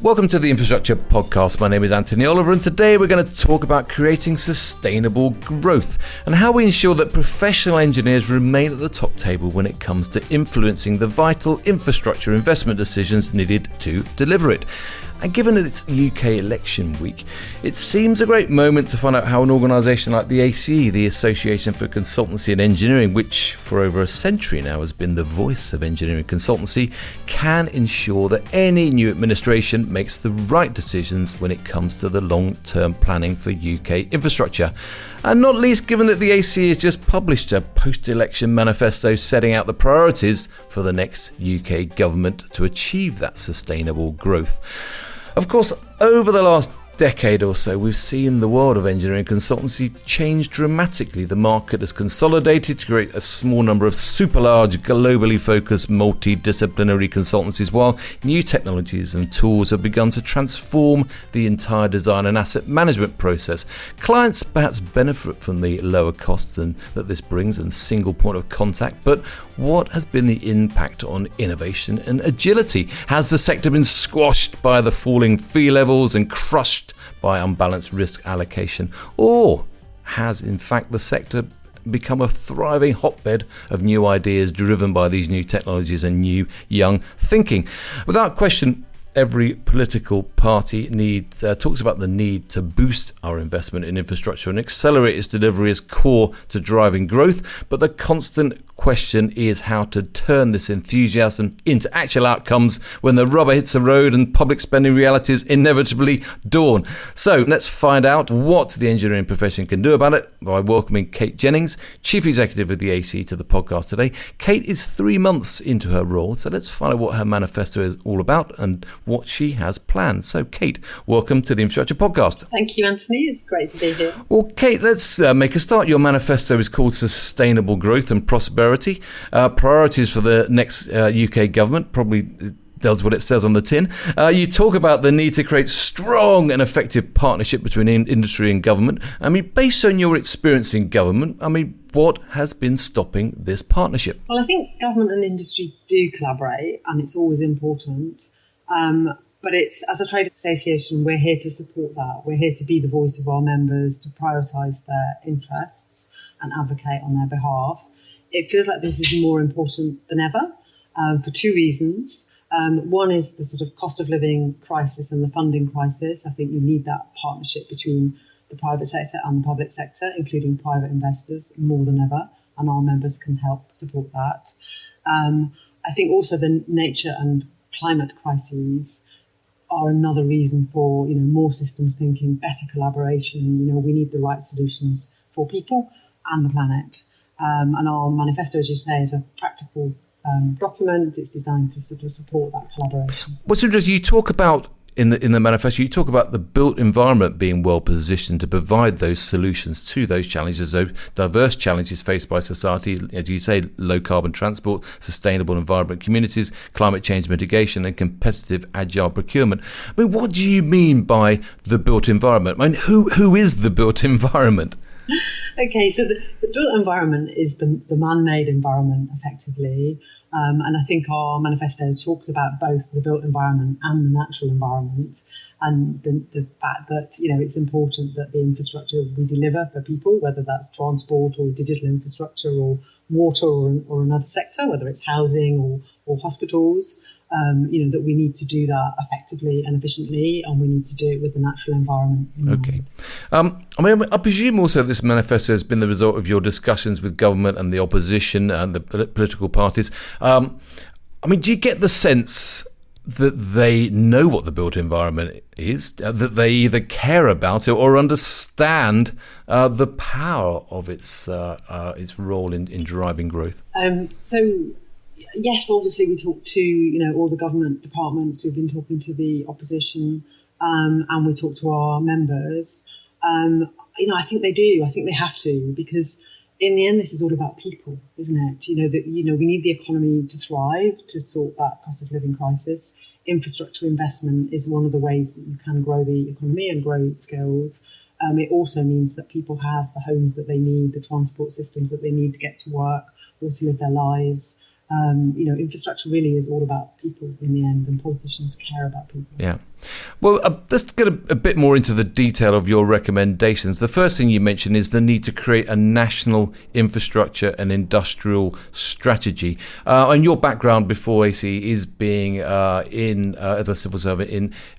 Welcome to the Infrastructure Podcast. My name is Anthony Oliver, and today we're going to talk about creating sustainable growth and how we ensure that professional engineers remain at the top table when it comes to influencing the vital infrastructure investment decisions needed to deliver it. And given that it's UK election week, it seems a great moment to find out how an organisation like the ACE, the Association for Consultancy and Engineering, which for over a century now has been the voice of engineering consultancy, can ensure that any new administration makes the right decisions when it comes to the long-term planning for UK infrastructure. And not least given that the ACE has just published a post-election manifesto setting out the priorities for the next UK government to achieve that sustainable growth. Of course, over the last decade or so, we've seen the world of engineering consultancy change dramatically. The market has consolidated to create a small number of super large, globally focused, multi-disciplinary consultancies, while new technologies and tools have begun to transform the entire design and asset management process. Clients perhaps benefit from the lower costs that this brings and single point of contact, but what has been the impact on innovation and agility? Has the sector been squashed by the falling fee levels and crushed by unbalanced risk allocation? Or has, in fact, the sector become a thriving hotbed of new ideas driven by these new technologies and new young thinking? Without question, every political party talks about the need to boost our investment in infrastructure and accelerate its delivery as core to driving growth. But the constant question is how to turn this enthusiasm into actual outcomes when the rubber hits the road and public spending realities inevitably dawn. So let's find out what the engineering profession can do about it by welcoming Kate Jennings, Chief Executive of the ACE, to the podcast today. Kate is 3 months into her role, so let's find out what her manifesto is all about and what she has planned. So Kate, welcome to the Infrastructure Podcast. Thank you, Anthony. It's great to be here. Well, Kate, let's make a start. Your manifesto is called Sustainable Growth and Prosperity. Priorities for the next UK government, probably does what it says on the tin. You talk about the need to create strong and effective partnership between industry and government. I mean, based on your experience in government, what has been stopping this partnership? Well, I think government and industry do collaborate, and it's always important. But it's, as a trade association, we're here to support that. We're here to be the voice of our members, to prioritise their interests and advocate on their behalf. It feels like this is more important than ever for two reasons. One is the sort of cost of living crisis and the funding crisis. I think you need that partnership between the private sector and the public sector, including private investors, more than ever, and our members can help support that. I think also the nature and climate crises are another reason for more systems thinking, better collaboration. We need the right solutions for people and the planet. And our manifesto, as you say, is a practical document. It's designed to sort of support that collaboration. What's interesting, you talk about in the manifesto, you talk about the built environment being well positioned to provide those solutions to those challenges, those diverse challenges faced by society, as you say, low carbon transport, sustainable environment communities, climate change mitigation, and competitive agile procurement. What do you mean by the built environment? Who is the built environment? Okay, so the built environment is the man-made environment, effectively. And I think our manifesto talks about both the built environment and the natural environment, and the fact that, it's important that the infrastructure we deliver for people, whether that's transport or digital infrastructure or water or another sector, whether it's housing or hospitals, that we need to do that effectively and efficiently, and we need to do it with the natural environment. Okay. I presume also this manifesto has been the result of your discussions with government and the opposition and the political parties. Do you get the sense that they know what the built environment is, that they either care about it or understand the power of its role in driving growth? Yes, obviously we talk to all the government departments. We've been talking to the opposition, and we talk to our members. I think they do. I think they have to, because in the end, this is all about people, isn't it? We need the economy to thrive, to sort that cost of living crisis. Infrastructure investment is one of the ways that you can grow the economy and grow skills. It also means that people have the homes that they need, the transport systems that they need to get to work or to live their lives. Infrastructure really is all about people in the end, and politicians care about people. Yeah. Well, let's get a bit more into the detail of your recommendations. The first thing you mentioned is the need to create a national infrastructure and industrial strategy. And your background before AC is being as a civil servant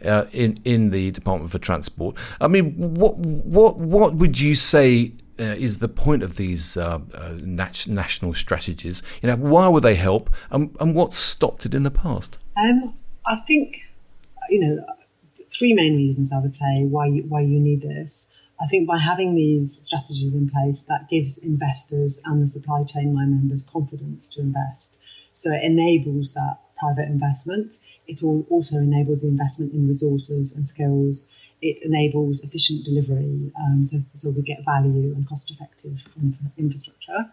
in the Department for Transport. I mean, what would you say is the point of these national strategies? Why would they help, and what stopped it in the past? I think, three main reasons I would say why you need this. I think by having these strategies in place, that gives investors and the supply chain line members confidence to invest. So it enables that private investment. It also enables the investment in resources and skills. It enables efficient delivery, so we get value and cost-effective infrastructure.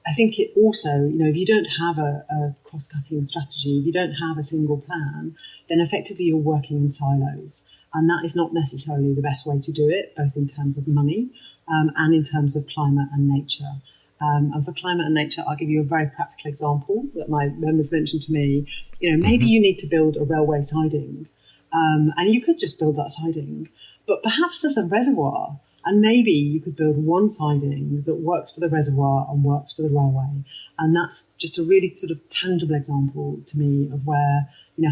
I think it also, if you don't have a cross-cutting strategy, if you don't have a single plan, then effectively you're working in silos. And that is not necessarily the best way to do it, both in terms of money and in terms of climate and nature. And for climate and nature, I'll give you a very practical example that my members mentioned to me. Maybe you need to build a railway siding, and you could just build that siding, but perhaps there's a reservoir, and maybe you could build one siding that works for the reservoir and works for the railway. And that's just a really sort of tangible example to me of where,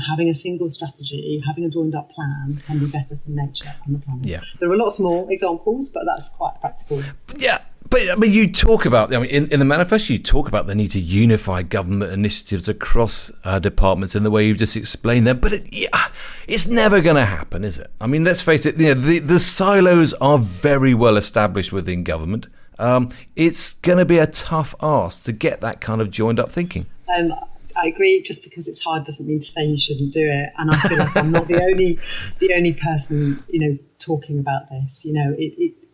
having a single strategy, having a joined up plan can be better for nature and the planet. Yeah. There are lots more examples, but that's quite practical. Yeah. But you talk about, in the manifesto, you talk about the need to unify government initiatives across departments in the way you've just explained there. But it's never going to happen, is it? I mean, let's face it, the silos are very well established within government. It's going to be a tough ask to get that kind of joined up thinking. I agree. Just because it's hard doesn't mean to say you shouldn't do it. And I feel like I'm not the only person, talking about this.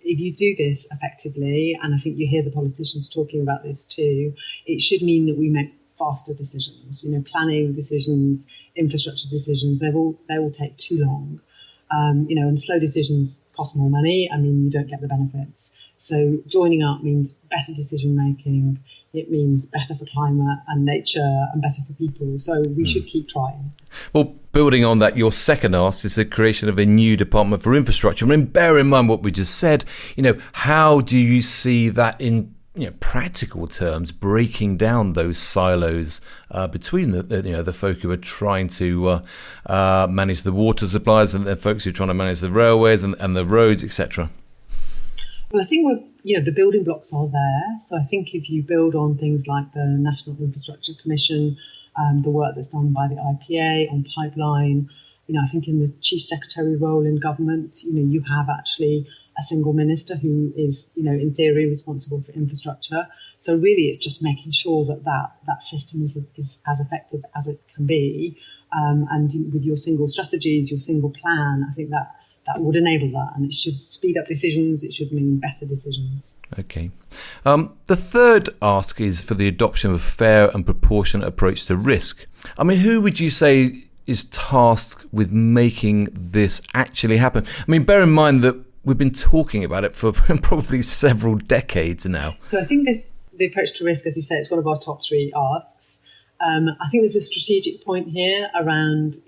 If you do this effectively, and I think you hear the politicians talking about this too, it should mean that we make faster decisions. Planning decisions, infrastructure decisions, they all take too long. And slow decisions cost more money. I mean, you don't get the benefits. So joining up means better decision making. It means better for climate and nature and better for people. So we should keep trying. Well, building on that, your second ask is the creation of a new department for infrastructure. I mean, bear in mind what we just said. How do you see that in practical terms, breaking down those silos between the folk who are trying to manage the water supplies and the folks who are trying to manage the railways and the roads, etc.? Well, I think the building blocks are there. So I think if you build on things like the National Infrastructure Commission, the work that's done by the IPA on pipeline, I think in the chief secretary role in government, you have actually a single minister who is, in theory, responsible for infrastructure. So really, it's just making sure that system is as effective as it can be. And with your single strategies, your single plan, I think that would enable that, and it should speed up decisions. It should mean better decisions. Okay. The third ask is for the adoption of a fair and proportionate approach to risk. I mean, who would you say is tasked with making this actually happen? I mean, bear in mind that we've been talking about it for probably several decades now. So I think the approach to risk, as you say, it's one of our top three asks. I think there's a strategic point here around,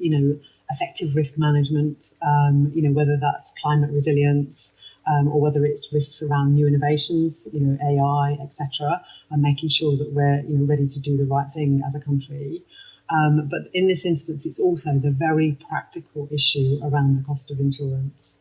effective risk management, whether that's climate resilience or whether it's risks around new innovations, AI, etc., and making sure that we're ready to do the right thing as a country. But in this instance, it's also the very practical issue around the cost of insurance.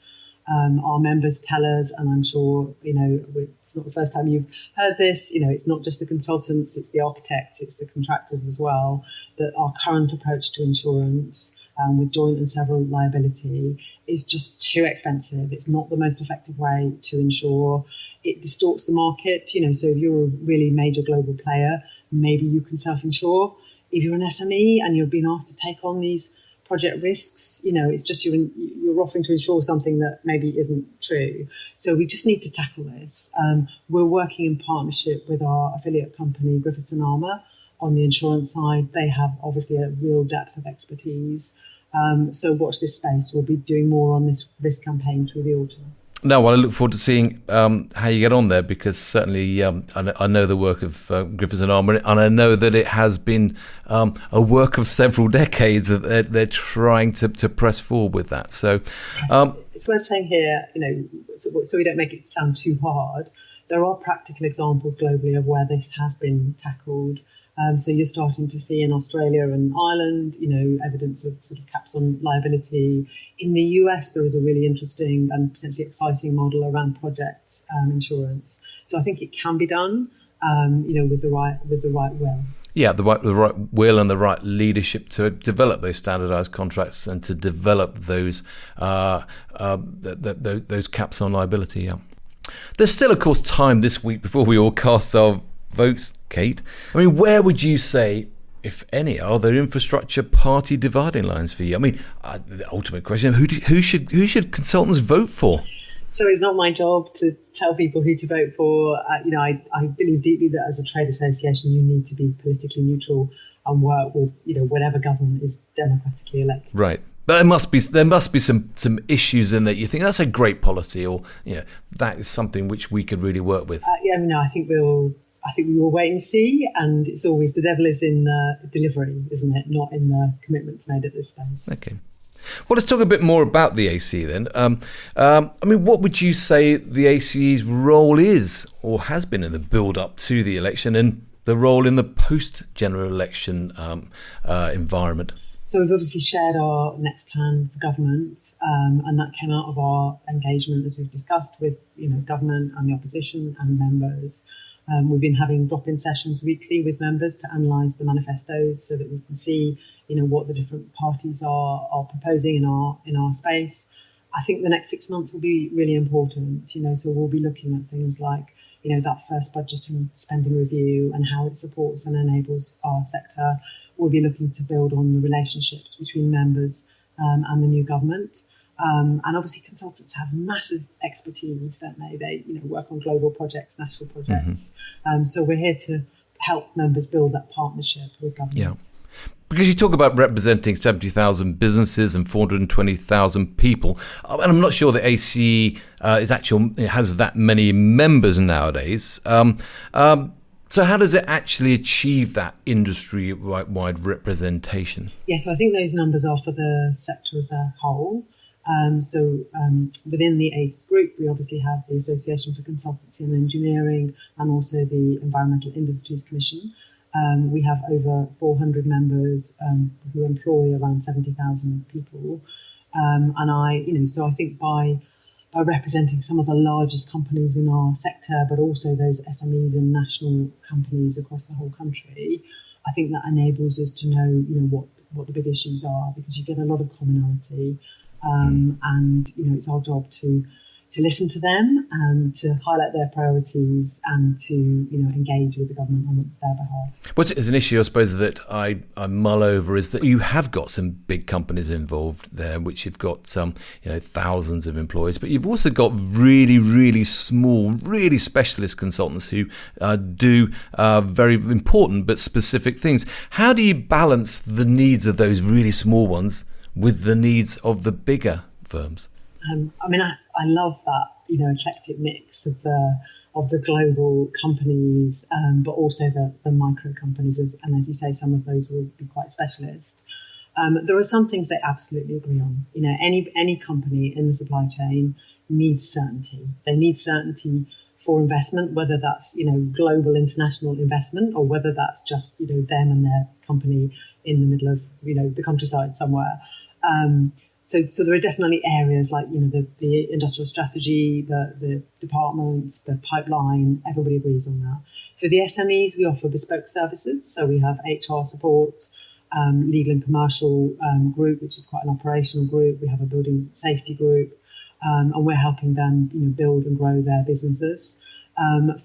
Our members tell us, and I'm sure, it's not the first time you've heard this, it's not just the consultants, it's the architects, it's the contractors as well, that our current approach to insurance with joint and several liability is just too expensive. It's not the most effective way to insure. It distorts the market, so if you're a really major global player, maybe you can self-insure. If you're an SME and you've been asked to take on these project risks, it's just you're offering to insure something that maybe isn't true. So we just need to tackle this. We're working in partnership with our affiliate company, Griffiths and Armour, on the insurance side. They have obviously a real depth of expertise. So watch this space. We'll be doing more on this risk campaign through the autumn. No, well, I look forward to seeing how you get on there, because certainly I know the work of Griffiths and Armour, and I know that it has been a work of several decades. They're trying to press forward with that. So it's worth saying here, so we don't make it sound too hard, there are practical examples globally of where this has been tackled. So you're starting to see in Australia and Ireland, evidence of sort of caps on liability. In the US, there is a really interesting and potentially exciting model around project insurance. So I think it can be done, with the right will. Yeah, the right will and the right leadership to develop those standardised contracts and to develop those those caps on liability. Yeah, there's still, of course, time this week before we all cast our votes, Kate. I mean, where would you say, if any, are there infrastructure party dividing lines for you? I mean, the ultimate question: who should consultants vote for? So it's not my job to tell people who to vote for. I believe deeply that as a trade association, you need to be politically neutral and work with whatever government is democratically elected. Right. But there must be some issues in that you think that's a great policy, or that is something which we could really work with. I think we will wait and see, and it's always the devil is in the delivery, isn't it? Not in the commitments made at this stage. Okay. Well, let's talk a bit more about the ACE then. What would you say the ACE's role is, or has been, in the build-up to the election, and the role in the post-general election environment? So we've obviously shared our next plan for government, and that came out of our engagement, as we've discussed, with government and the opposition and members. We've been having drop-in sessions weekly with members to analyse the manifestos so that we can see, what the different parties are proposing in our space. I think the next 6 months will be really important, so we'll be looking at things like, that first budget and spending review and how it supports and enables our sector. We'll be looking to build on the relationships between members and the new government. And obviously consultants have massive expertise, don't they? They work on global projects, national projects. Mm-hmm. So we're here to help members build that partnership with government. Yeah. Because you talk about representing 70,000 businesses and 420,000 people, and I'm not sure the ACE has that many members nowadays. So how does it actually achieve that industry-wide representation? Yeah, so I think those numbers are for the sector as a whole. Within the ACE group, we obviously have the Association for Consultancy and Engineering and also the Environmental Industries Commission. We have over 400 members who employ around 70,000 people. So I think by representing some of the largest companies in our sector, but also those SMEs and national companies across the whole country, I think that enables us to know, what the big issues are, because you get a lot of commonality. And it's our job to listen to them and to highlight their priorities and to engage with the government on their behalf. What's an issue, I suppose, that I mull over is that you have got some big companies involved there, which you've got thousands of employees, but you've also got really, really small, really specialist consultants who do very important but specific things. How do you balance the needs of those really small ones with the needs of the bigger firms? I love that, eclectic mix of the global companies, but also the micro companies. And as you say, some of those will be quite specialist. There are some things they absolutely agree on. Any company in the supply chain needs certainty. They need certainty for investment, whether that's, global international investment or whether that's just, them and their company in the middle of, the countryside somewhere. So there are definitely areas like, the industrial strategy, the departments, the pipeline, everybody agrees on that. For the SMEs, we offer bespoke services. So we have HR support, legal and commercial group, which is quite an operational group. We have a building safety group, and we're helping them, build and grow their businesses.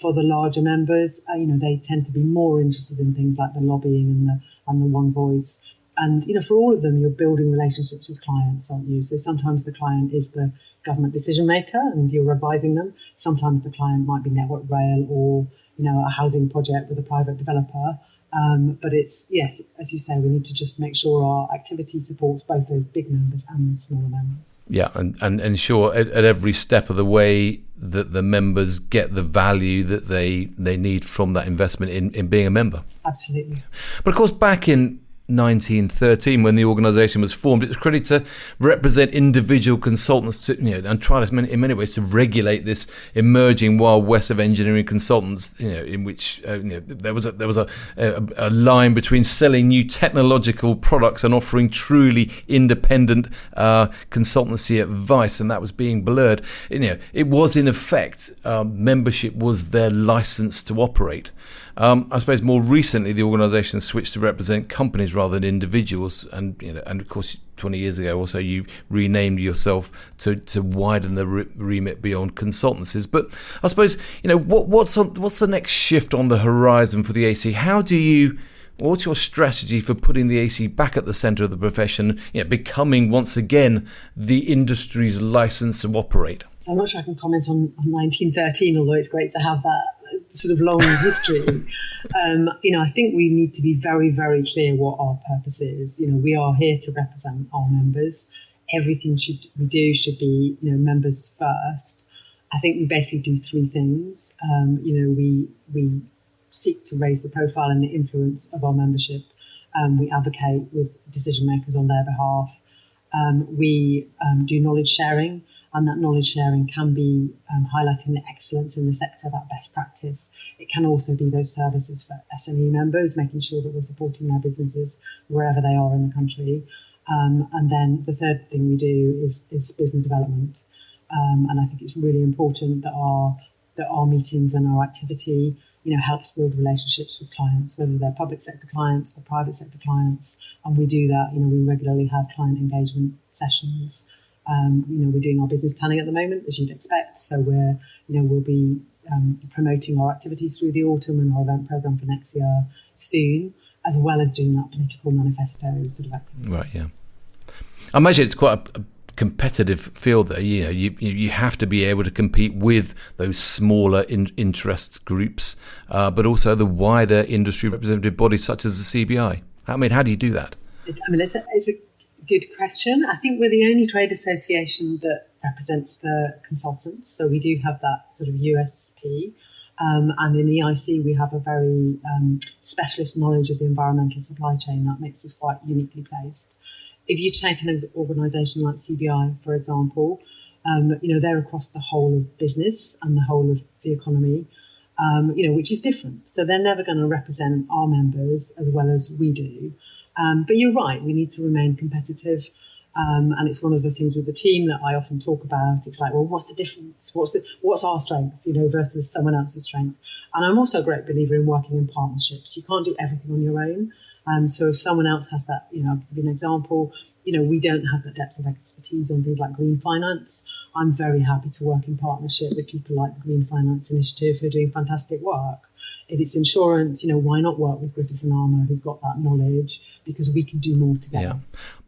For the larger members, they tend to be more interested in things like the lobbying and the one voice. And, for all of them, you're building relationships with clients, aren't you? So sometimes the client is the government decision maker and you're advising them. Sometimes the client might be Network Rail or, a housing project with a private developer. But it's, yes, as you say, we need to just make sure our activity supports both those big members and the smaller members. Yeah, and ensure at every step of the way that the members get the value that they need from that investment in being a member. Absolutely. But of course, back in 1913, when the organisation was formed, it was created to represent individual consultants to, and try to, in many ways, to regulate this emerging wild west of engineering consultants. In which there was a line between selling new technological products and offering truly independent consultancy advice, and that was being blurred. It was in effect membership was their license to operate. I suppose more recently the organisation switched to represent companies rather than individuals, and of course 20 years ago or so you renamed yourself to widen the remit beyond consultancies. But I suppose what's the next shift on the horizon for the AC? What's your strategy for putting the AC back at the centre of the profession, becoming once again the industry's licence to operate? So I'm not sure I can comment on 1913, although it's great to have that sort of long history. I think we need to be very, very clear what our purpose is. We are here to represent our members. Everything we do should be, members first. I think we basically do three things. We seek to raise the profile and the influence of our membership. We advocate with decision makers on their behalf. We do knowledge sharing, and that knowledge sharing can be highlighting the excellence in the sector, that best practice. It can also be those services for SME members, making sure that we're supporting their businesses wherever they are in the country. And then the third thing we do is business development. And I think it's really important that our meetings and our activity helps build relationships with clients, whether they're public sector clients or private sector clients. And we do that. We regularly have client engagement sessions. We're doing our business planning at the moment, as you'd expect. So we'll be promoting our activities through the autumn and our event programme for next year soon, as well as doing that political manifesto sort of activity. Right, yeah. I imagine it's quite a competitive field there. You have to be able to compete with those smaller interest groups, but also the wider industry representative bodies such as the CBI. How do you do that? It's a good question. I think we're the only trade association that represents the consultants, so we do have that sort of USP. And in the EIC, we have a very specialist knowledge of the environmental supply chain that makes us quite uniquely placed. If you take an organisation like CBI, for example, they're across the whole of business and the whole of the economy, which is different. So they're never going to represent our members as well as we do. But you're right, we need to remain competitive. And it's one of the things with the team that I often talk about. It's like, well, what's the difference? What's our strength, versus someone else's strength? And I'm also a great believer in working in partnerships. You can't do everything on your own. So if someone else has that, I'll give you an example, we don't have that depth of expertise on things like green finance. I'm very happy to work in partnership with people like the Green Finance Initiative who are doing fantastic work. If it's insurance, why not work with Griffiths and Armour who've got that knowledge, because we can do more together.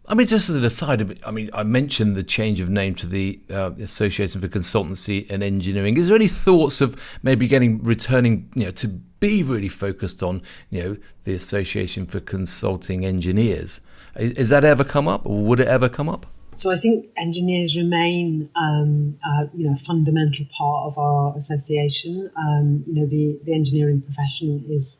Yeah. Just as an aside, I mentioned the change of name to the Association for Consultancy and Engineering. Is there any thoughts of maybe returning, to be really focused on, the Association for Consulting Engineers? Is that ever come up, or would it ever come up? So I think engineers remain, a fundamental part of our association. The engineering profession is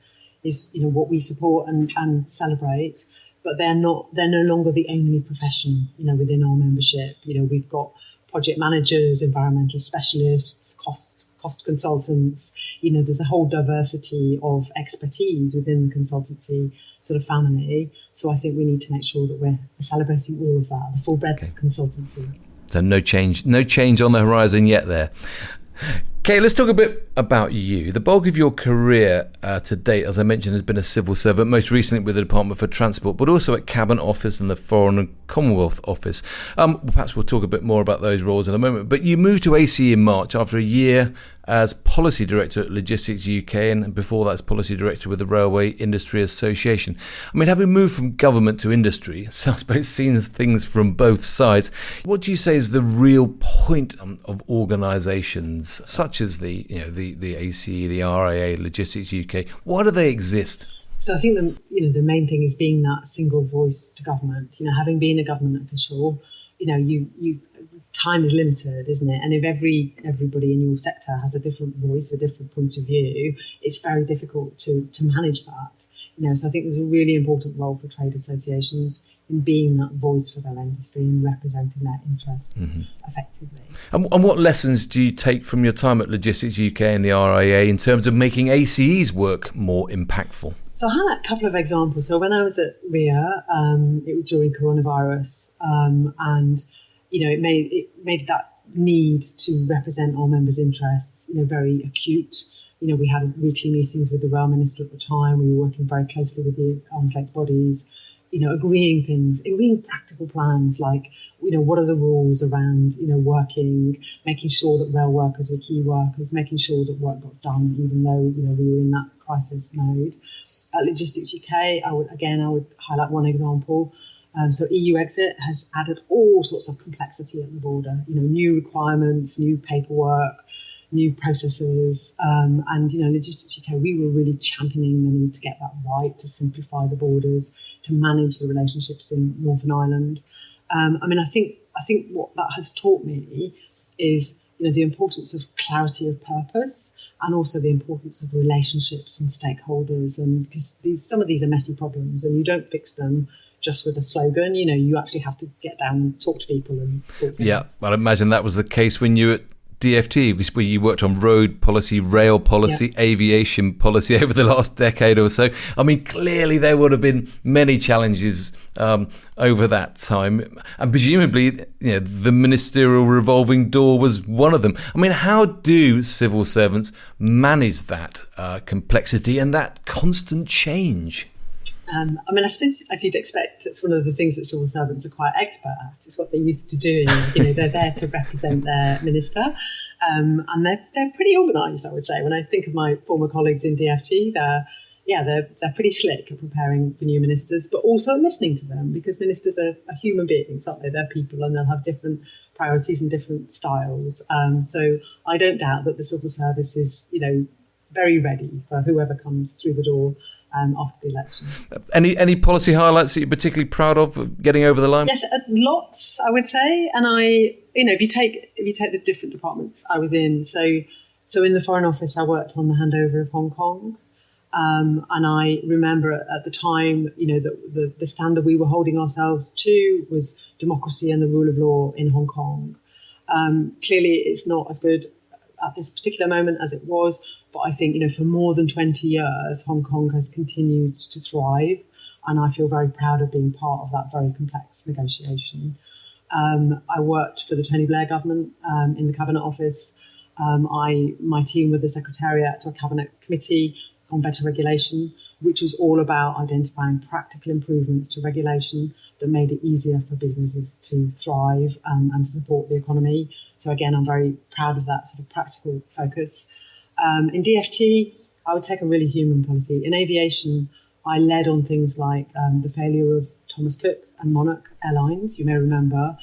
what we support and celebrate. But they're no longer the only profession, within our membership. We've got project managers, environmental specialists, cost consultants. There's a whole diversity of expertise within the consultancy sort of family. So I think we need to make sure that we're celebrating all of that, the full breadth of consultancy. So no change on the horizon yet there. Kate, let's talk a bit about you. The bulk of your career to date, as I mentioned, has been a civil servant, most recently with the Department for Transport, but also at Cabinet Office and the Foreign and Commonwealth Office. Perhaps we'll talk a bit more about those roles in a moment. But you moved to AC in March after a year as Policy Director at Logistics UK, and before that as Policy Director with the Railway Industry Association. Having moved from government to industry, so I suppose seen things from both sides, what do you say is the real point of organisations such as the AC, the RIA, Logistics UK? Why do they exist? So I think the main thing is being that single voice to government. Having been a government official, you time is limited, isn't it? And if everybody in your sector has a different voice, a different point of view, it's very difficult to manage that. So I think there's a really important role for trade associations in being that voice for their industry and representing their interests effectively. And what lessons do you take from your time at Logistics UK and the RIA in terms of making ACE's work more impactful? So I had a couple of examples. So when I was at RIA, it was during coronavirus, and it made that need to represent our members' interests, very acute. We had weekly meetings with the rail minister at the time. We were working very closely with the arm's length bodies, agreeing practical plans like, what are the rules around, working, making sure that rail workers were key workers, making sure that work got done, even though, we were in that crisis mode. At Logistics UK, I would highlight one example. So EU exit has added all sorts of complexity at the border, new requirements, new paperwork, new processes, and Logistics UK, we were really championing the need to get that right, to simplify the borders, to manage the relationships in Northern Ireland. I think what that has taught me is the importance of clarity of purpose and also the importance of relationships and stakeholders, and because some of these are messy problems and you don't fix them just with a slogan. You actually have to get down and talk to people and sort things. Yeah, well, I imagine that was the case when you were at DFT, where you worked on road policy, rail policy, aviation policy over the last decade or so. Clearly there would have been many challenges over that time, and presumably, the ministerial revolving door was one of them. How do civil servants manage that complexity and that constant change? I suppose, as you'd expect, it's one of the things that civil servants are quite expert at. It's what they're used to doing. They're there to represent their minister, and they're pretty organised, I would say. When I think of my former colleagues in DFT, they're pretty slick at preparing for new ministers, but also listening to them, because ministers are human beings, aren't they? They're people, and they'll have different priorities and different styles. So I don't doubt that the civil service is, very ready for whoever comes through the door after the election. Any policy highlights that you're particularly proud of getting over the line? Yes, lots, I would say. And if you take the different departments I was in, so in the Foreign Office, I worked on the handover of Hong Kong. And I remember at the time, that the standard we were holding ourselves to was democracy and the rule of law in Hong Kong. Clearly, it's not as good at this particular moment as it was, but I think, for more than 20 years, Hong Kong has continued to thrive, and I feel very proud of being part of that very complex negotiation. I worked for the Tony Blair government in the Cabinet Office. My team were the Secretariat to a Cabinet Committee on Better Regulation, which was all about identifying practical improvements to regulation that made it easier for businesses to thrive and to support the economy. So again, I'm very proud of that sort of practical focus. In DFT, I would take a really human policy. In aviation, I led on things like the failure of Thomas Cook and Monarch Airlines, you may remember,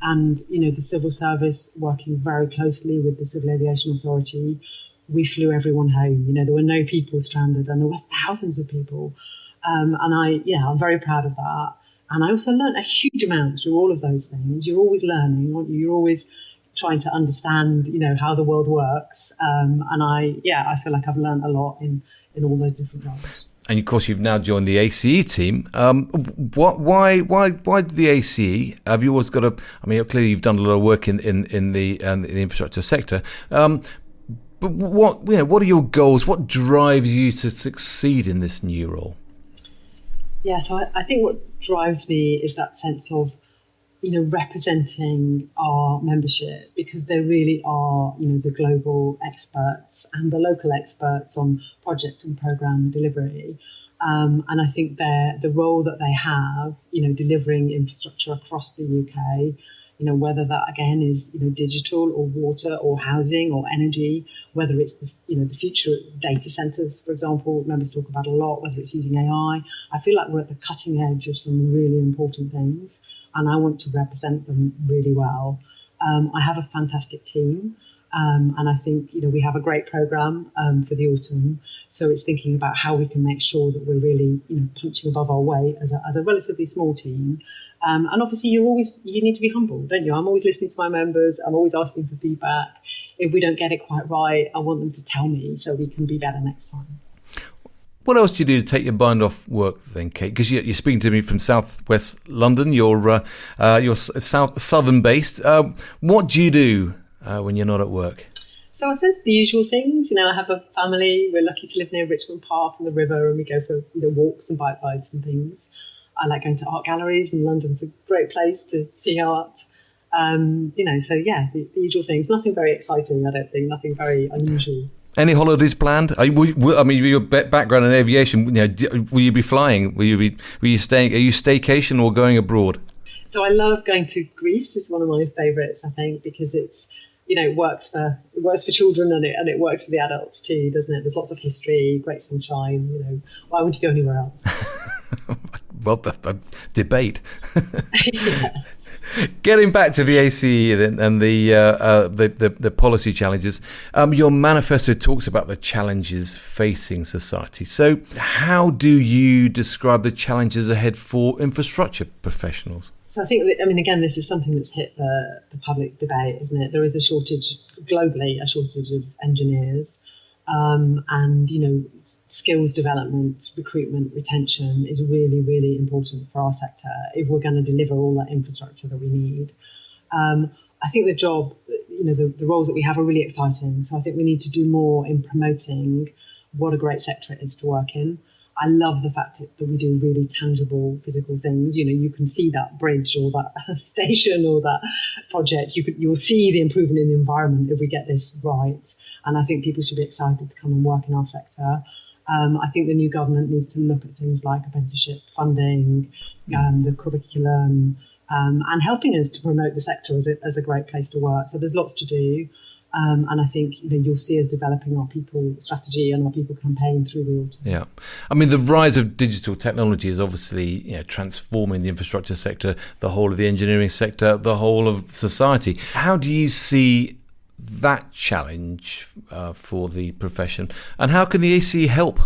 and the civil service working very closely with the Civil Aviation Authority. We flew everyone home. There were no people stranded, and there were thousands of people. And I'm very proud of that. And I also learned a huge amount through all of those things. You're always learning, aren't you? You're always trying to understand, how the world works. And I feel like I've learned a lot in all those different roles. And of course, you've now joined the ACE team. Why the ACE? Have you always got a? Clearly you've done a lot of work in the infrastructure sector. But what are your goals? What drives you to succeed in this new role? Yeah, so I think what drives me is that sense of, representing our membership, because they really are, the global experts and the local experts on project and programme delivery. And I think the role that they have, delivering infrastructure across the UK, whether that again is, digital or water or housing or energy, whether it's the future data centres, for example, members talk about a lot, whether it's using AI. I feel like we're at the cutting edge of some really important things, and I want to represent them really well. I have a fantastic team. And I think, we have a great programme for the autumn. So it's thinking about how we can make sure that we're really, punching above our weight as a relatively small team. And obviously you need to be humble, don't you? I'm always listening to my members. I'm always asking for feedback. If we don't get it quite right, I want them to tell me so we can be better next time. What else do you do to take your mind off work then, Kate? Because you're speaking to me from southwest London. You're southern based. What do you do when you're not at work? So I suppose the usual things. I have a family. We're lucky to live near Richmond Park and the river, and we go for walks and bike rides and things. I like going to art galleries, and London's a great place to see art. The usual things. Nothing very exciting, I don't think. Nothing very unusual. Any holidays planned? Your background in aviation, will you be flying? Will you staying? Are you staycation or going abroad? So I love going to Greece. It's one of my favourites, I think, because it's it works for children and it works for the adults too, doesn't it? There's lots of history, great sunshine. Why would you go anywhere else? Well, debate. Yes. Getting back to the ACE and the policy challenges, your manifesto talks about the challenges facing society. So how do you describe the challenges ahead for infrastructure professionals? So I think again, this is something that's hit the public debate, isn't it? There is globally a shortage of engineers. And skills development, recruitment, retention is really, really important for our sector if we're going to deliver all that infrastructure that we need. I think the job, the roles that we have are really exciting. So I think we need to do more in promoting what a great sector it is to work in. I love the fact that we do really tangible physical things. You can see that bridge or that station or that project. You'll see the improvement in the environment if we get this right. And I think people should be excited to come and work in our sector. I think the new government needs to look at things like apprenticeship funding, the curriculum, and helping us to promote the sector as a great place to work. So there's lots to do. And I think you'll see us developing our people strategy and our people campaign through the autumn. Yeah, the rise of digital technology is obviously transforming the infrastructure sector, the whole of the engineering sector, the whole of society. How do you see that challenge for the profession, and how can the ACE help?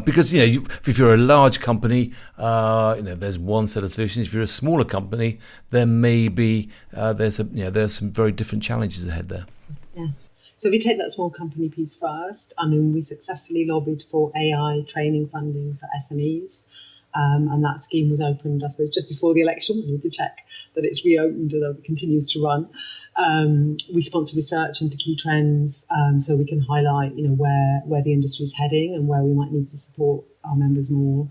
Because if you're a large company, there's one set of solutions. If you're a smaller company, there may be there's some very different challenges ahead there. Yes. So if you take that small company piece first, we successfully lobbied for AI training funding for SMEs. And that scheme was opened, I suppose, just before the election. We need to check that it's reopened or that it continues to run. We sponsor research into key trends so we can highlight, where the industry is heading and where we might need to support our members more.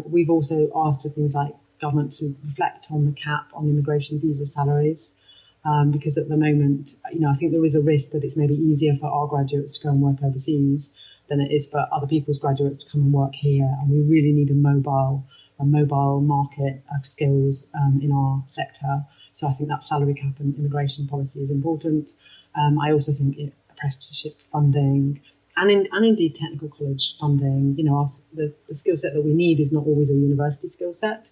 We've also asked for things like government to reflect on the cap on immigration visa salaries. Because at the moment, I think there is a risk that it's maybe easier for our graduates to go and work overseas than it is for other people's graduates to come and work here. And we really need a mobile market of skills in our sector. So I think that salary cap and immigration policy is important. I also think apprenticeship funding and indeed technical college funding, the skill set that we need is not always a university skill set.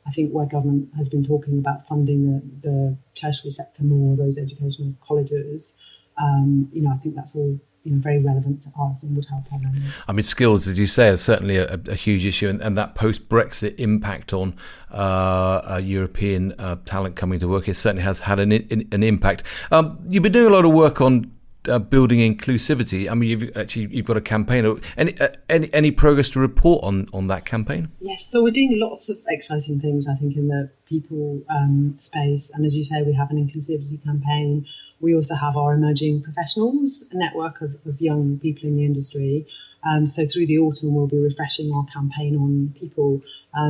I think where government has been talking about funding the tertiary sector more, those educational colleges, I think that's all very relevant to us and would help our members. Skills, as you say, are certainly a huge issue, and that post-Brexit impact on European talent coming to work, it certainly has had an impact. You've been doing a lot of work on building inclusivity. You've got a campaign. Any progress to report on that campaign? Yes, so we're doing lots of exciting things, I think, in the people space. And as you say, we have an inclusivity campaign. We also have our emerging professionals, a network of young people in the industry. So through the autumn, we'll be refreshing our campaign on people.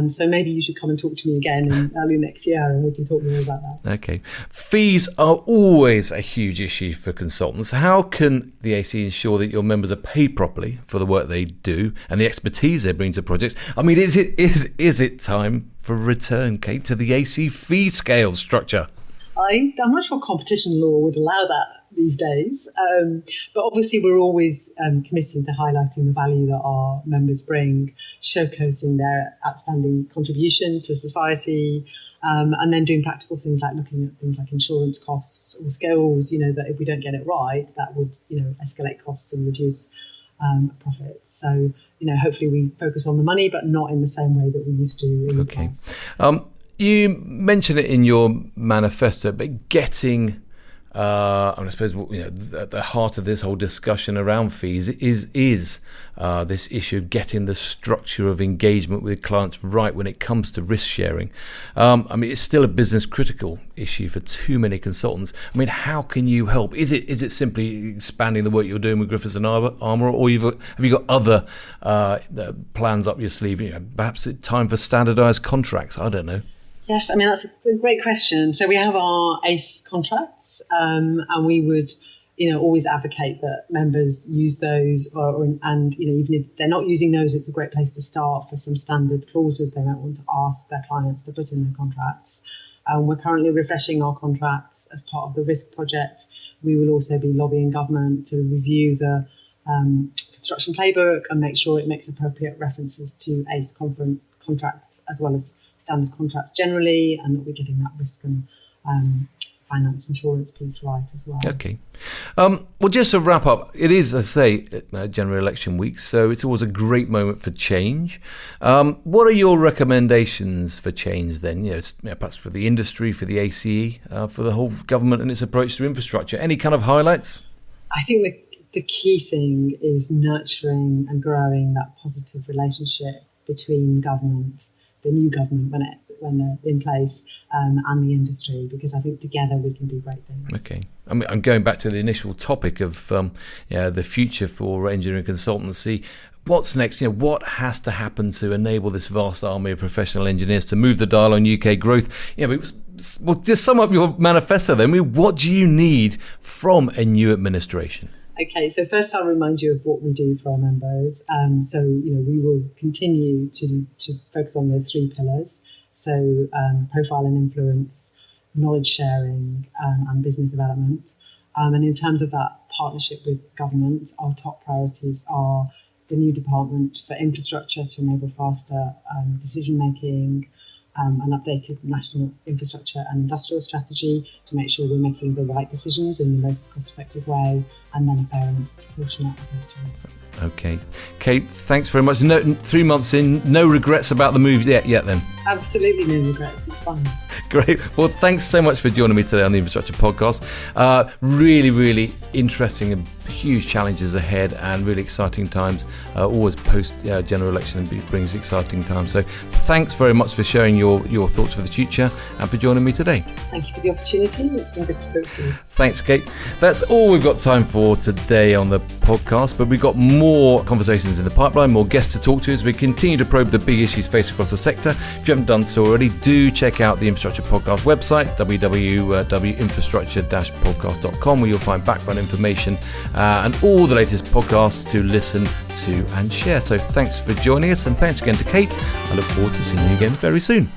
So maybe you should come and talk to me again early next year and we can talk more about that. Okay. Fees are always a huge issue for consultants. How can the AC ensure that your members are paid properly for the work they do and the expertise they bring to projects? Is it time for a return, Kate, to the AC fee scale structure? I'm not sure competition law would allow that these days. But obviously we're always committing to highlighting the value that our members bring, showcasing their outstanding contribution to society, And then doing practical things like looking at things like insurance costs or skills, that if we don't get it right, that would, escalate costs and reduce profits. So, hopefully we focus on the money, but not in the same way that we used to in the past. You mentioned it in your manifesto, but getting, I suppose, at the heart of this whole discussion around fees is this issue of getting the structure of engagement with clients right when it comes to risk sharing. It's still a business critical issue for too many consultants. How can you help? Is it simply expanding the work you're doing with Griffiths and Armour, or have you got other plans up your sleeve? Perhaps it's time for standardised contracts. I don't know. Yes, that's a great question. So we have our ACE contracts, and we would, always advocate that members use those, and even if they're not using those, it's a great place to start for some standard clauses they might want to ask their clients to put in their contracts. We're currently refreshing our contracts as part of the risk project. We will also be lobbying government to review the construction playbook and make sure it makes appropriate references to ACE contracts as well as standard contracts generally, and that we're getting that risk and finance insurance piece right as well. Okay. Well, just to wrap up, it is, as I say, general election week, so it's always a great moment for change. What are your recommendations for change then? Perhaps for the industry, for the ACE, for the whole government and its approach to infrastructure. Any kind of highlights? I think the key thing is nurturing and growing that positive relationship between government, the new government when they're in place, and the industry, because I think together we can do great things. Okay. I'm going back to the initial topic of the future for engineering consultancy. What's next? What has to happen to enable this vast army of professional engineers to move the dial on UK growth? Well, just sum up your manifesto then. What do you need from a new administration? Okay, so first I'll remind you of what we do for our members. We will continue to focus on those three pillars. So profile and influence, knowledge sharing, and business development. And in terms of that partnership with government, our top priorities are the new department for infrastructure to enable faster decision making, an updated national infrastructure and industrial strategy to make sure we're making the right decisions in the most cost-effective way, and then a fair and proportionate approach. Okay. Kate, thanks very much. 3 months in, no regrets about the move yet then? Absolutely no regrets. It's fun. Great. Well, thanks so much for joining me today on the Infrastructure Podcast. Really, really interesting and huge challenges ahead, and really exciting times. Always post-general election brings exciting times. So thanks very much for sharing your thoughts for the future and for joining me today. Thank you for the opportunity. It's been good to talk to you. Thanks, Kate. That's all we've got time for today on the podcast, but we've got more conversations in the pipeline, more guests to talk to as we continue to probe the big issues faced across the sector. If you haven't done so already, do check out the Infrastructure Podcast website, www.infrastructure-podcast.com, where you'll find background information and all the latest podcasts to listen to and share. So thanks for joining us, and thanks again to Kate. I look forward to seeing you again very soon.